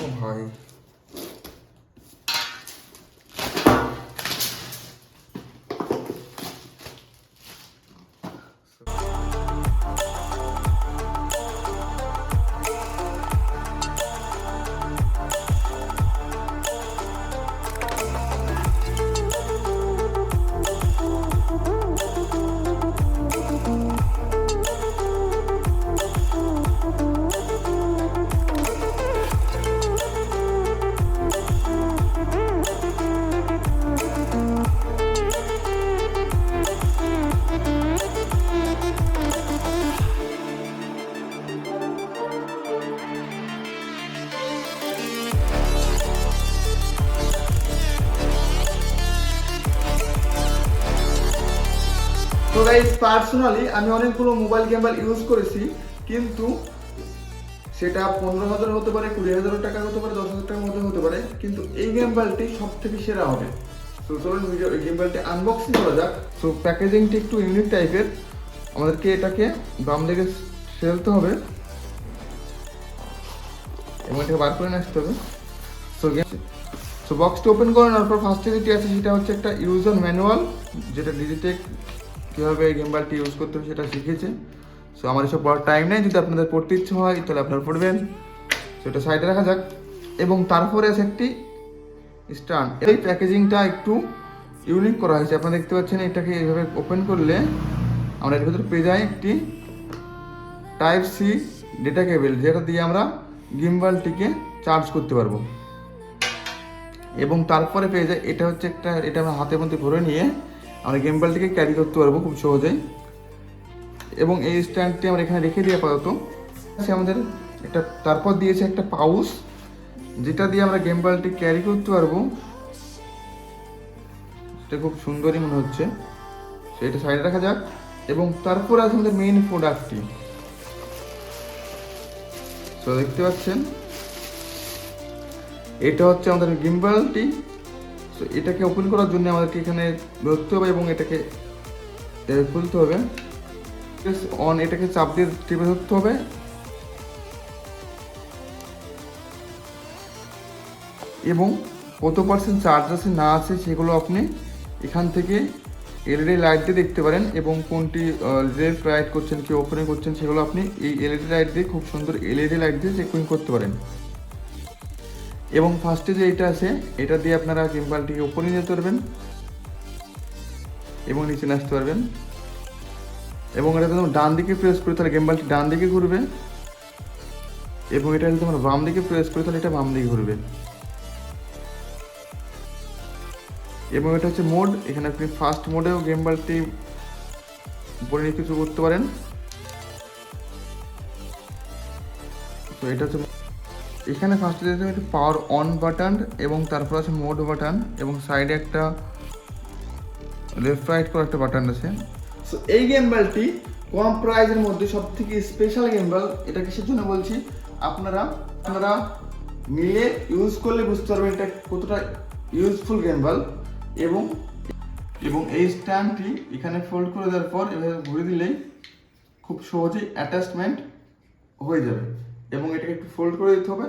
ও ভাই তো guys, personally আমি অনেকগুলো মোবাইল গেম্বল ইউজ করেছি, কিন্তু সেটা 15,000 হতে পারে, 20,000 টাকা হতে পারে, 10,000 টাকার মধ্যে হতে পারে, কিন্তু এই গেম্বলটি সব থেকে সেরা হবে। তো চলুন ভিডিও এই গেম্বলটি আনবক্সিং করা যাক। সো প্যাকেজিংটি একটু ইউনিক টাইপের, আমাদেরকে এটাকে বাম দিকে ফেলতে হবে এবং এটাকে বার করে নিয়ে আসতে হবে। সো বক্সটি ওপেন করে নেওয়ার পর ফার্স্টে যেটি আছে সেটা হচ্ছে একটা ইউজার ম্যানুয়াল, যেটা ডিজিটেক কীভাবে এই গেম্বলটি ইউজ করতে হবে সেটা শিখেছে। সো আমার এসব পড়ার টাইম নেই, যদি আপনাদের পড়তে ইচ্ছে হয় তাহলে আপনারা পড়বেন। সো এটা সাইডে রাখা যাক। এবং তারপরে আছে একটি স্ট্যান্ড। এই প্যাকেজিংটা একটু ইউনিক করা হয়েছে, আপনারা দেখতে পাচ্ছেন। এটাকে এইভাবে ওপেন করলে আমরা এর ভিতরে পেয়ে যাই একটি টাইপ সি ডেটা কেবল, যেটা দিয়ে আমরা গিম্বলটিকে চার্জ করতে পারবো। এবং তারপরে পেয়ে যাই এটা হচ্ছে এটা আমরা হাতের মধ্যে ভরে নিয়ে আমরা গিম্বলটিকে ক্যারি করতে পারবো খুব সহজেই। এবং এই স্ট্যান্ডটি আমরা এখানে রেখে দিয়ে আপাতত আমাদের একটা তারপর দিয়েছে একটা পাউচ, যেটা দিয়ে আমরা গিম্বলটি ক্যারি করতে পারবো। সেটা খুব সুন্দরই মনে হচ্ছে, সেটা সাইডে রাখা যাক। এবং তারপর আছে আমাদের মেইন প্রোডাক্টটি। তো দেখতে পাচ্ছেন এটা হচ্ছে আমাদের গিম্বলটি। তো এটাকে ওপেন করার জন্য আমাদেরকে এখানে ধরতে হবে এবং এটাকে খুলতে হবে। অন এটাকে চাপ দিয়ে টিপে ধরতে হবে এবং কত পার্সেন্ট চার্জ আছে না আছে সেগুলো আপনি এখান থেকে এলইডি লাইট দিয়ে দেখতে পারেন। এবং কোনটি লেফট রাইট করছেন কি ওপেনে করছেন সেগুলো আপনি এই এলইডি লাইট দিয়ে খুব সুন্দর এলইডি লাইট দিয়ে চেকিং করতে পারেন। এবং ফার্স্টে যে এটা আছে এটা দিয়ে আপনারা গিম্বলটিকে উপরে নিতে পারবেন এবং নিচে আসতে পারবেন। এবং এটা যদি ডান দিকে প্রেস করি তাহলে গিম্বলটি ডান দিকে ঘুরবে, এবং এটা যদি আমরা বাম দিকে প্রেস করি তাহলে এটা বাম দিকে ঘুরবে। এবং এটা হচ্ছে মোড, এখানে আপনি ফার্স্ট মোডেও গিম্বলটি উপরে নিয়ে কিছু করতে পারেন। তো এটা হচ্ছে এখানে ফার্স্টে দিতে হবে একটা পাওয়ার অন বাটন এবং তারপর আছে মোড বাটন এবং সাইডে একটা লেফট রাইট করে একটা বাটন আছে। সো এই গিম্বলটি কম প্রাইসের মধ্যে সব থেকে স্পেশাল গিম্বল। এটা কিসের জন্য বলছি, আপনারা নিয়ে ইউজ করলে বুঝতে পারবেন এটা কতটা ইউজফুল গিম্বল। এবং এই স্ট্যান্ডটি এখানে ফোল্ড করে দেওয়ার পর এভাবে ঘুরে দিলেই খুব সহজেই অ্যাটাচমেন্ট হয়ে যাবে। এবং এটাকে একটু ফোল্ড করে দিতে হবে,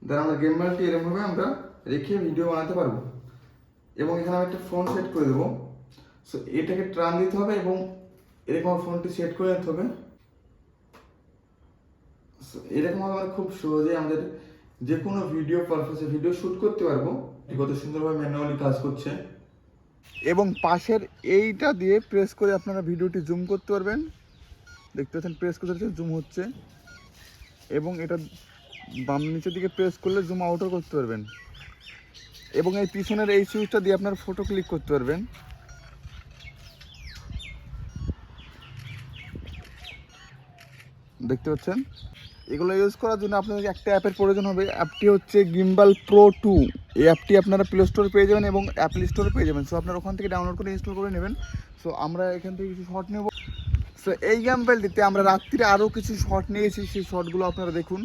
দেন আমরা গিম্বলটি এরকমভাবে আমরা রেখে ভিডিও বানাতে পারবো। এবং এখানে আমি একটা ফোন সেট করে দেবো। সো এটাকে টান দিতে হবে এবং এরকম ফোনটি সেট করে নিতে হবে। সো এরকমভাবে আমরা খুব সহজেই আমাদের যে কোনো ভিডিও পারপাসে ভিডিও শ্যুট করতে পারবো। কত সুন্দরভাবে ম্যানুয়ালি কাজ করছে। এবং পাশের এইটা দিয়ে প্রেস করে আপনারা ভিডিওটি জুম করতে পারবেন। দেখতে পাচ্ছেন প্রেস করতে জুম হচ্ছে, এবং এটা বাম নিচের দিকে প্রেস করলে জুম আউটও করতে পারবেন। এবং এই পিছনের এই সুইচটা দিয়ে আপনার ফটো ক্লিক করতে পারবেন। দেখতে পাচ্ছেন, এগুলো ইউজ করার জন্য আপনাদের একটা অ্যাপের প্রয়োজন হবে। অ্যাপটি হচ্ছে গিম্বাল প্রো 2। এই অ্যাপটি আপনারা প্লে স্টোরে পেয়ে যাবেন এবং অ্যাপল স্টোরে পেয়ে যাবেন। সো আপনারা ওখান থেকে ডাউনলোড করে ইনস্টল করে নেবেন। সো আমরা এখান থেকে কিছু শর্ট নেব। সো এই গিম্বলটিতে আমরা রাত্রিরে আরও কিছু শর্ট নিয়েছি, সেই শর্টগুলো আপনারা দেখুন।